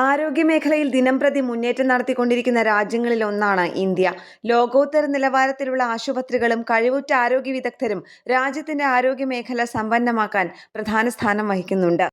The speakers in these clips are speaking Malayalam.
ആരോഗ്യമേഖലയിൽ ദിനംപ്രതി മുന്നേറ്റം നടത്തിക്കൊണ്ടിരിക്കുന്ന രാജ്യങ്ങളിൽ ഒന്നാണ് ഇന്ത്യ. ലോകോത്തര നിലവാരത്തിലുള്ള ആശുപത്രികളും കഴിവുറ്റ ആരോഗ്യ വിദഗ്ധരും രാജ്യത്തിന്റെ ആരോഗ്യമേഖല സമ്പന്നമാക്കാൻ പ്രധാന സ്ഥാനം വഹിക്കുന്നുണ്ട്.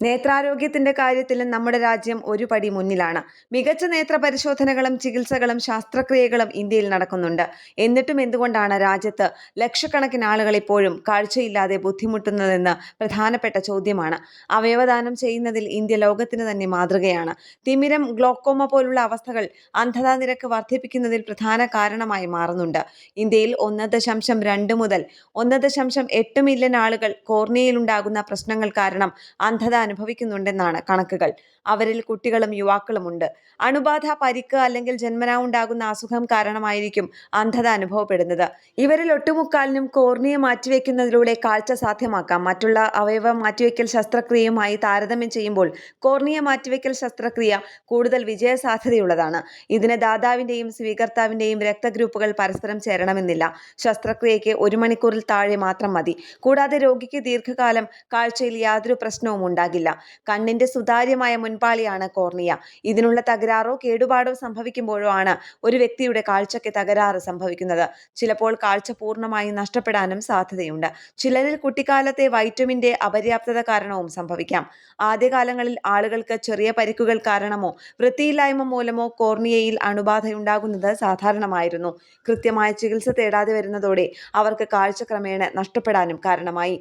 നേത്രാരോഗ്യത്തിന്റെ കാര്യത്തിലും നമ്മുടെ രാജ്യം ഒരു പടി മുന്നിലാണ്. മികച്ച നേത്ര പരിശോധനകളും ചികിത്സകളും ശസ്ത്രക്രിയകളും ഇന്ത്യയിൽ നടക്കുന്നുണ്ട്. എന്നിട്ടും എന്തുകൊണ്ടാണ് രാജ്യത്ത് ലക്ഷക്കണക്കിന് ആളുകൾ ഇപ്പോഴും കാഴ്ചയില്ലാതെ ബുദ്ധിമുട്ടുന്നതെന്ന് പ്രധാനപ്പെട്ട ചോദ്യമാണ്. അവയവദാനം ചെയ്യുന്നതിൽ ഇന്ത്യ ലോകത്തിന് തന്നെ മാതൃകയാണ്. തിമിരം, ഗ്ലോക്കോമ പോലുള്ള അവസ്ഥകൾ അന്ധതാ നിരക്ക് വർദ്ധിപ്പിക്കുന്നതിൽ പ്രധാന കാരണമായി മാറുന്നുണ്ട്. ഇന്ത്യയിൽ 1.2 മുതൽ 1.8 മില്യൺ ആളുകൾ കോർണിയയിലുണ്ടാകുന്ന പ്രശ്നങ്ങൾ കാരണം അന്ധത അനുഭവിക്കുന്നുണ്ടെന്നാണ് കണക്കുകൾ. അവരിൽ കുട്ടികളും യുവാക്കളുമുണ്ട്. അണുബാധ, പരിക്ക് അല്ലെങ്കിൽ ജന്മനാ ഉണ്ടാകുന്ന അസുഖം കാരണമായിരിക്കും അന്ധത അനുഭവപ്പെടുന്നത്. ഇവരിൽ ഒട്ടുമുക്കാലിനും കോർണിയ മാറ്റിവെക്കുന്നതിലൂടെ കാഴ്ച സാധ്യമാക്കാം. മറ്റുള്ള അവയവ മാറ്റിവെക്കൽ ശസ്ത്രക്രിയയുമായി താരതമ്യം ചെയ്യുമ്പോൾ കോർണിയ മാറ്റിവെക്കൽ ശസ്ത്രക്രിയ കൂടുതൽ വിജയസാധ്യതയുള്ളതാണ്. ഇതിന് ദാതാവിന്റെയും സ്വീകർത്താവിന്റെയും രക്തഗ്രൂപ്പുകൾ പരസ്പരം ചേരണമെന്നില്ല. ശസ്ത്രക്രിയയ്ക്ക് 1 മണിക്കൂറിൽ താഴെ മാത്രം മതി. കൂടാതെ രോഗിക്ക് ദീർഘകാലം കാഴ്ചയിൽ യാതൊരു പ്രശ്നവും ഉണ്ടാകില്ല. കണ്ണിന്റെ സുതാര്യമായ മുൻപാളിയാണ് കോർണിയ. ഇതിനുള്ള തകരാറോ കേടുപാടോ സംഭവിക്കുമ്പോഴോ ആണ് ഒരു വ്യക്തിയുടെ കാഴ്ചയ്ക്ക് തകരാറ് സംഭവിക്കുന്നത്. ചിലപ്പോൾ കാഴ്ച പൂർണ്ണമായി നഷ്ടപ്പെടാനും സാധ്യതയുണ്ട്. ചിലരിൽ കുട്ടിക്കാലത്തെ വൈറ്റമിന്റെ അപര്യാപ്തത കാരണവും സംഭവിക്കാം. ആദ്യകാലങ്ങളിൽ ആളുകൾക്ക് ചെറിയ പരിക്കുകൾ കാരണമോ വൃത്തിയില്ലായ്മ മൂലമോ കോർണിയയിൽ അണുബാധയുണ്ടാകുന്നത് സാധാരണമായിരുന്നു. കൃത്യമായ ചികിത്സ തേടാതെ വരുന്നതോടെ അവർക്ക് കാഴ്ച ക്രമേണ നഷ്ടപ്പെടാനും കാരണമായി.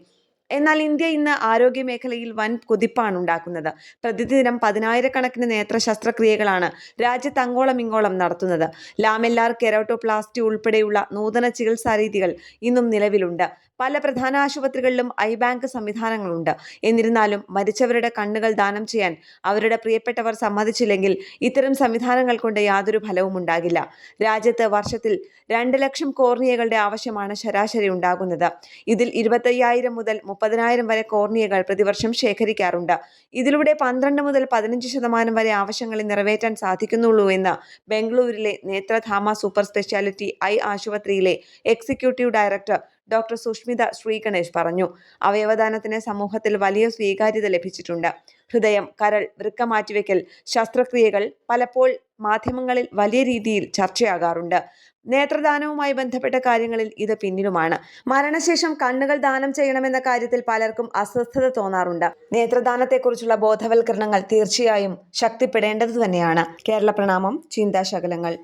എന്നാൽ ഇന്ത്യ ഇന്ന് ആരോഗ്യമേഖലയിൽ വൻ കുതിപ്പാണ് ഉണ്ടാക്കുന്നത്. പ്രതിദിനം 10,000കണക്കിന് നേത്ര ശസ്ത്രക്രിയകളാണ് രാജ്യത്ത് അങ്ങോളം ഇങ്ങോളം നടത്തുന്നത്. ലാമെല്ലാർ കെരാട്ടോപ്ലാസ്റ്റി ഉൾപ്പെടെയുള്ള നൂതന ചികിത്സാ രീതികൾ ഇന്നും നിലവിലുണ്ട്. പല പ്രധാന ആശുപത്രികളിലും ഐ ബാങ്ക് സംവിധാനങ്ങളുണ്ട്. എന്നിരുന്നാലും മരിച്ചവരുടെ കണ്ണുകൾ ദാനം ചെയ്യാൻ അവരുടെ പ്രിയപ്പെട്ടവർ സമ്മതിച്ചില്ലെങ്കിൽ ഇത്തരം സംവിധാനങ്ങൾ കൊണ്ട് യാതൊരു ഫലവും ഉണ്ടാകില്ല. രാജ്യത്ത് വർഷത്തിൽ 2 ലക്ഷം കോർണിയകളുടെ ആവശ്യമാണ് ശരാശരി ഉണ്ടാകുന്നത്. ഇതിൽ 25,000 മുതൽ 30,000 വരെ കോർണിയകൾ പ്രതിവർഷം ശേഖരിക്കാറുണ്ട്. ഇതിലൂടെ 12 മുതൽ 15% വരെ ആവശ്യങ്ങളിൽ നിറവേറ്റാൻ സാധിക്കുന്നുള്ളൂ എന്ന് ബംഗളൂരുവിലെ നേത്രധാമ സൂപ്പർ സ്പെഷ്യാലിറ്റി ഐ ആശുപത്രിയിലെ executive director doctor Sushmita Sreeganesh പറഞ്ഞു. അവയവദാനത്തിന് സമൂഹത്തിൽ വലിയ സ്വീകാര്യത ലഭിച്ചിട്ടുണ്ട്. ഹൃദയം, കരൾ, വൃക്ക മാറ്റിവെക്കൽ ശസ്ത്രക്രിയകൾ പലപ്പോൾ മാധ്യമങ്ങളിൽ വലിയ രീതിയിൽ ചർച്ചയാകാറുണ്ട്. നേത്രദാനവുമായി ബന്ധപ്പെട്ട കാര്യങ്ങളിൽ ഇത് പിന്നിലുമാണ്. മരണശേഷം കണ്ണുകൾ ദാനം ചെയ്യണമെന്ന കാര്യത്തിൽ പലർക്കും അസ്വസ്ഥത തോന്നാറുണ്ട്. നേത്രദാനത്തെക്കുറിച്ചുള്ള ബോധവൽക്കരണങ്ങൾ തീർച്ചയായും ശക്തിപ്പെടേണ്ടത് തന്നെയാണ്. കേരള പ്രണാമം, ചിന്താശകലങ്ങൾ.